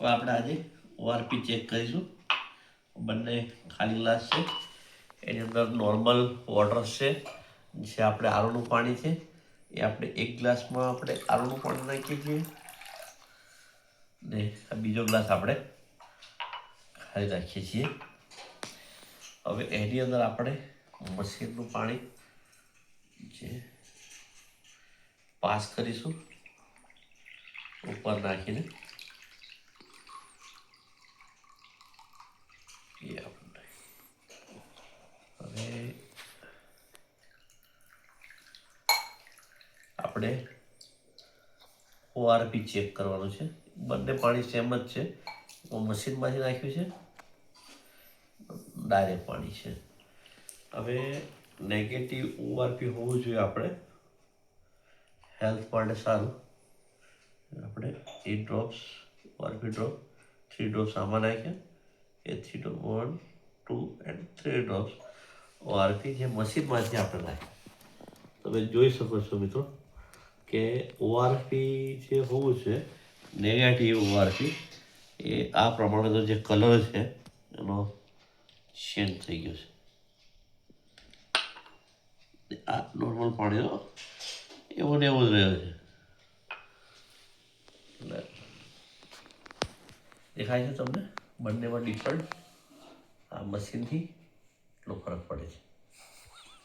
હવે આપણે આજે ઓઆરપી ચેક કરીશું. બંને ખાલી ગ્લાસ છે, એની અંદર નોર્મલ વોટર છે, જે આપણે આરોનું પાણી છે એ આપણે એક ગ્લાસમાં આપણે આરોનું પાણી નાખીએ છીએ ને આ બીજો ગ્લાસ આપણે ખાલી રાખીએ છીએ. હવે એની અંદર આપણે મશીનનું પાણી જે પાસ કરીશું ઉપર નાખીને. એ આપણે હવે આપણે ઓઆરપી ચેક કરવાનું છે. બંને પાણી સેમ જ છે. મશીનમાંથી નાખ્યું છે, ડાયરેક્ટ પાણી છે. હવે નેગેટિવ ઓઆરપી હોવું જોઈએ આપણે હેલ્થ માટે સારું. આપણે 8 ડ્રોપ્સ ઓઆરપી ડ્રોપ 3 ડ્રોપ્સ આમાં નાખ્યા. એ 3 ડ્રોપ 1 2 એન્ડ 3 ડ્રોપ્સ ઓઆરપી જે મશીનમાંથી આપણે નાખ્યા. તમે જોઈ શકો છો મિત્રો કે ઓઆરપી જે હોવું છે નેગેટિવ ઓઆરપી એ આ પ્રમાણેનો જે કલર છે એનો ચેન્જ થઈ ગયો છે. આ નોર્મલ પાણીનો એવો ને એવો જ રહ્યો છે. દેખાય છે તમને બંનેમાં ડિફરન્ટ? આ મશીનથી એટલો ફરક પડે છે.